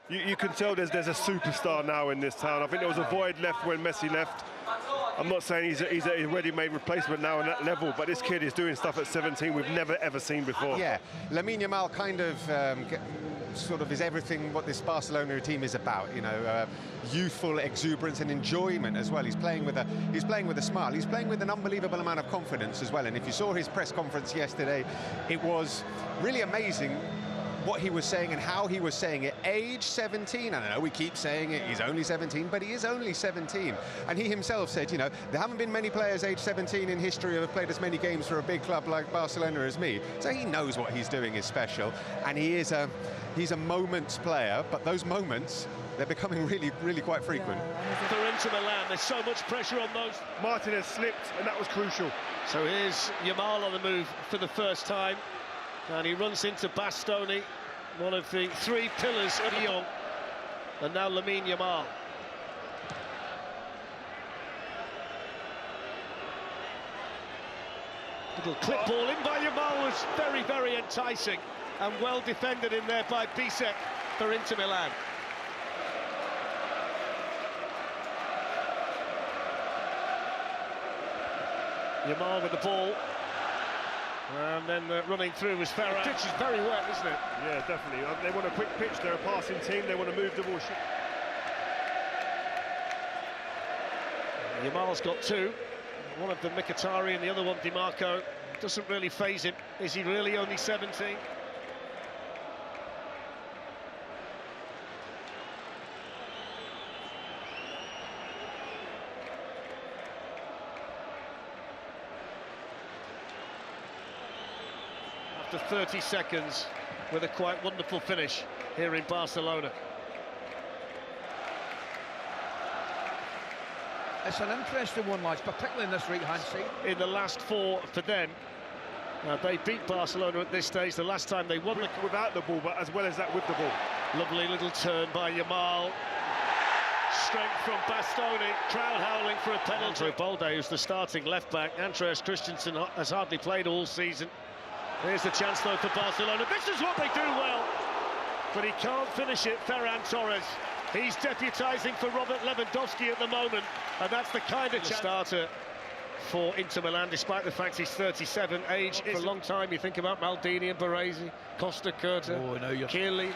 You can tell there's a superstar now in this town. I think there was a void left when Messi left. I'm not saying he's a ready-made replacement now on that level, but this kid is doing stuff at 17 we've never ever seen before. Yeah, Lamine Yamal kind of sort of is everything what this Barcelona team is about. You know, youthful exuberance and enjoyment as well. He's playing with a smile. He's playing with an unbelievable amount of confidence as well. And if you saw his press conference yesterday, it was really amazing what he was saying and how he was saying it. Age 17, I don't know, we keep saying it, he's only 17, but he is only 17. And he himself said, you know, there haven't been many players age 17 in history who have played as many games for a big club like Barcelona as me. So he knows what he's doing is special, and he's a moments player, but those moments, they're becoming really quite frequent. For Inter Milan, there's so much pressure on those. Martinez slipped, and that was crucial. So here's Yamal on the move for the first time. And he runs into Bastoni, one of the three pillars of Lyon. And now Lamine Yamal. Little clip ball in by Yamal was very enticing. And well defended in there by Bisek for Inter Milan. Yamal with the ball. And then running through was Ferrer. The pitch is very wet, isn't it? Yeah, definitely. They want a quick pitch, they're a passing team, they want to move the ball. Yamal's got two. One of them Mkhitaryan and the other one DiMarco. Doesn't really faze him. Is he really only 17? After 30 seconds, with a quite wonderful finish here in Barcelona. It's an interesting one, lads, particularly in this right-hand side. In the last four for them, they beat Barcelona at this stage. The last time they won without the ball, but as well as that with the ball. Lovely little turn by Yamal. Strength from Bastoni. Crowd howling for a penalty. Balde, who's the starting left-back. Andreas Christensen has hardly played all season. Here's the chance, though, for Barcelona. This is what they do well. But he can't finish it, Ferran Torres. He's deputising for Robert Lewandowski at the moment. And that's the kind of starter for Inter Milan, despite the fact he's 37. Age for a long time. You think about Maldini and Baresi, Costa Curta, Chiellini.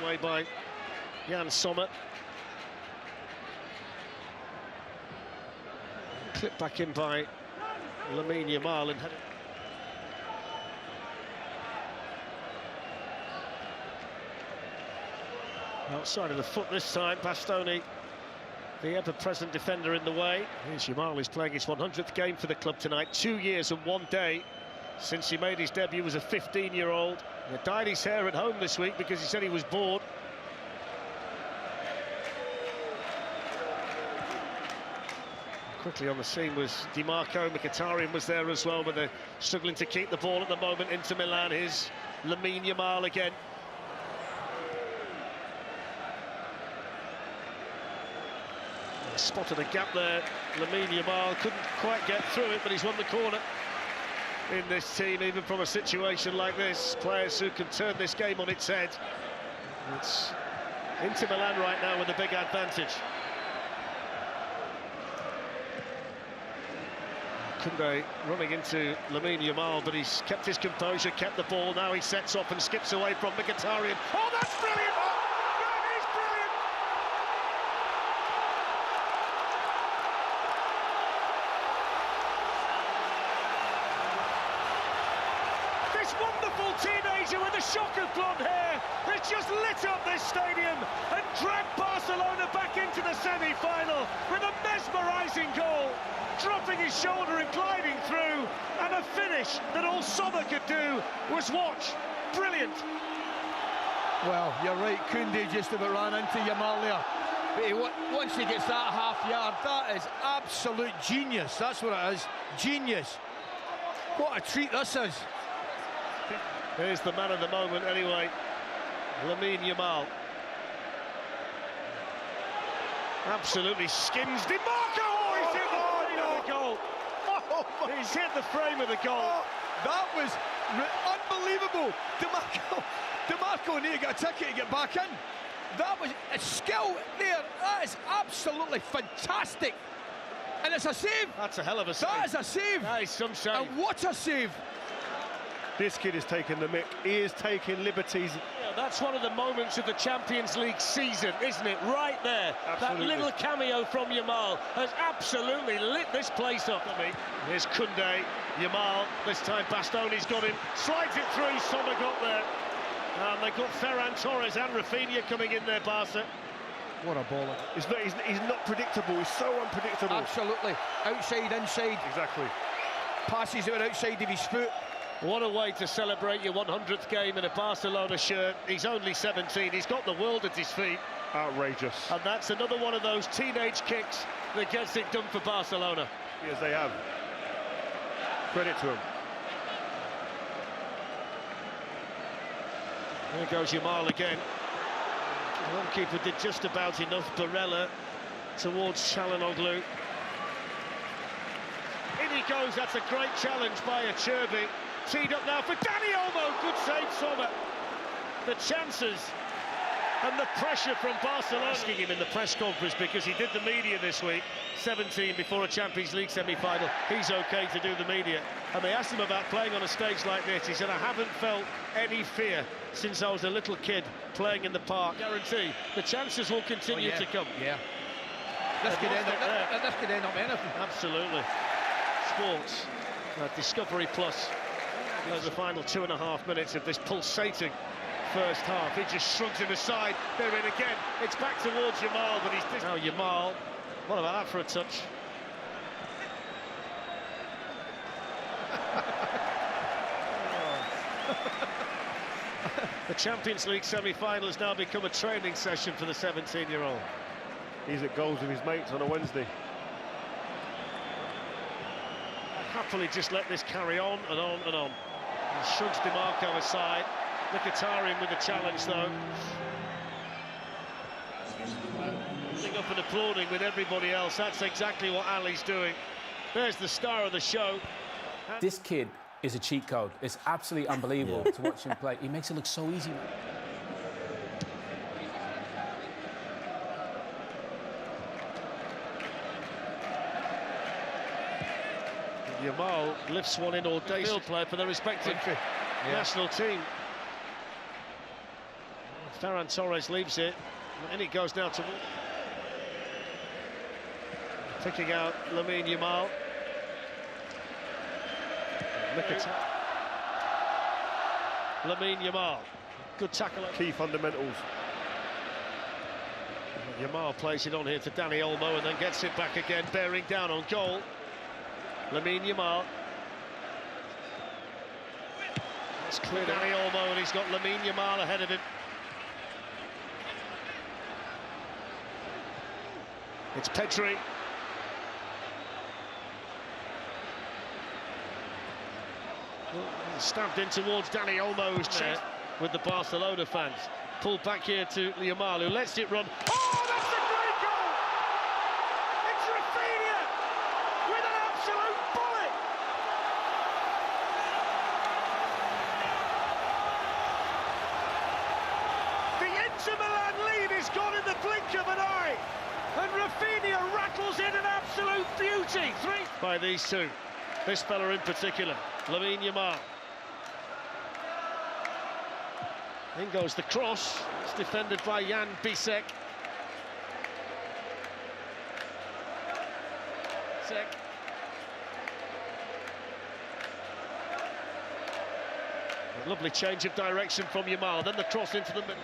Away by Jan Sommer. Clipped back in by Lamine Yamal and outside of the foot this time. Bastoni, the ever-present defender, in the way. Here's Yamal, is playing his 100th game for the club tonight. 2 years and 1 day since he made his debut as a 15-year-old. He dyed his hair at home this week because he said he was bored. Quickly on the scene was DiMarco. Mkhitaryan was there as well, but they're struggling to keep the ball at the moment. Inter Milan. Here's Lamine Yamal again. Spotted a gap there. Lamine Yamal couldn't quite get through it, but he's won the corner in this team, even from a situation like this. Players who can turn this game on its head. It's Inter Milan right now with a big advantage. Koundé running into Lamine Yamal, but he's kept his composure, kept the ball. Now he sets off and skips away from Mkhitaryan. Oh, that's brilliant! That is brilliant! This wonderful teenager with a shock of blonde hair has just lit up this stadium and dragged Barcelona back into the semi-final with a mesmerising goal. Dropping his shoulder and gliding through, and a finish that all Sommer could do was watch. Brilliant. Well, you're right, Koundé just about ran into Yamal there. But once he gets that half yard, that is absolute genius. That's what it is, genius. What a treat this is. Here's the man of the moment anyway, Lamine Yamal. Absolutely skims DiMarco. Oh, he's hit the goal. He's hit the frame of the goal. That was unbelievable. DiMarco tackle and need to get a ticket to get back in. That was a skill there. That is absolutely fantastic. And it's a save. That's a hell of a save. That is a save. That is some save. And what a save. This kid is taking the mick. He is taking liberties. Yeah, that's one of the moments of the Champions League season, isn't it? Right there. Absolutely. That little cameo from Yamal has absolutely lit this place up. Here's Koundé. Yamal, this time Bastone's got him. Slides it through, Sommer got there. And they've got Ferran Torres and Rafinha coming in there, Barca. What a ball. He's not predictable. He's so unpredictable. Absolutely. Outside, inside. Exactly. Passes it outside of his foot. What a way to celebrate your 100th game in a Barcelona shirt. He's only 17. He's got the world at his feet. Outrageous. And that's another one of those teenage kicks that gets it done for Barcelona. Yes, they have. Credit to him. There goes Yamal again. The goalkeeper did just about enough. Barella towards Çalhanoğlu. In he goes. That's a great challenge by Acerbi. Teed up now for Dani Olmo. Good save, Sommer. The chances and the pressure from Barcelona. Asking him in the press conference because he did the media this week. 17 before a Champions League semi-final. He's okay to do the media. And they asked him about playing on a stage like this. He said, I haven't felt any fear since I was a little kid playing in the park. Guarantee the chances will continue to come. Yeah. This could end up anything. Absolutely. Sports, Discovery Plus. Those are the final 2.5 minutes of this pulsating first half. He just shrugs him aside. They're in again. It's back towards Yamal, but he's... Now Yamal, what about that for a touch? The Champions League semi-final has now become a training session for the 17-year-old. He's at goals with his mates on a Wednesday. Happily just let this carry on and on and on. He shrugs DiMarco aside. Mkhitaryan with the challenge, though. Sitting up and applauding with everybody else. That's exactly what Ali's doing. There's the star of the show. This kid is a cheat code. It's absolutely unbelievable to watch him play. He makes it look so easy. Yamal lifts one in all day. Field player for the respective national team. Ferran Torres leaves it, and he goes now to picking out Lamine Yamal. Lamine Yamal, good tackle. Key fundamentals. Yamal plays it on here to Dani Olmo and then gets it back again, bearing down on goal. Lamine Yamal. It's clear Dani Olmo, and he's got Lamine Yamal ahead of him. It's Pedri. Stabbed in towards Dani Olmo, who's chased with the Barcelona fans. Pulled back here to Yamal, who lets it run. Oh, that's a great goal! It's Rafinha with an absolute bullet! The Inter Milan lead is gone in the blink of an eye, and Rafinha rattles in an absolute beauty. By these two, this fella in particular, Lamine Yamal. In goes the cross. It's defended by Jan Bisek. A lovely change of direction from Yamal. Then the cross into the middle.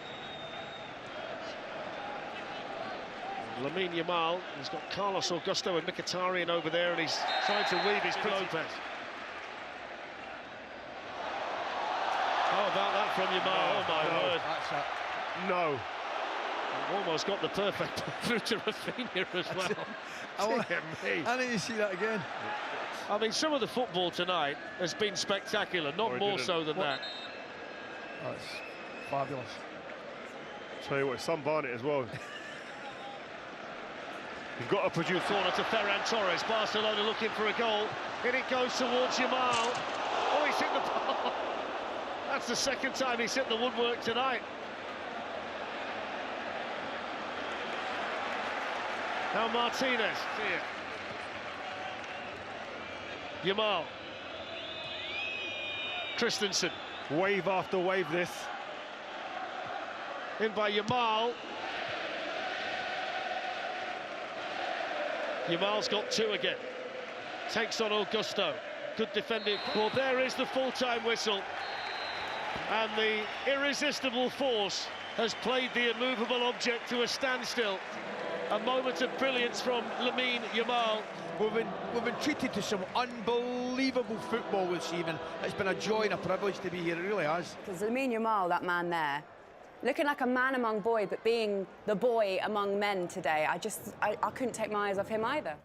Lamine Yamal, he's got Carlos Augusto and Mkhitaryan over there, and he's trying to weave his Lopez. How about that from Yamal? Oh my word. No. Almost got the perfect through to Rafinha as well. I need to see that again. I mean, some of the football tonight has been spectacular, not more so than that. Oh, it's fabulous. Tell you what, it's Sam Barnett as well. You've got to produce. Corner to Ferran Torres. Barcelona looking for a goal. In it goes towards Yamal. Oh, he's hit the ball. That's the second time he's hit the woodwork tonight. Now Martinez. Yamal. Christensen. Wave after wave this. In by Yamal. Yamal's got two again. Takes on Augusto. Good defending. Well, there is the full-time whistle. And the irresistible force has played the immovable object to a standstill. A moment of brilliance from Lamine Yamal. We've been treated to some unbelievable football this evening. It's been a joy and a privilege to be here, it really has. Because Lamine Yamal, that man there, looking like a man among boys, but being the boy among men today, I couldn't take my eyes off him either.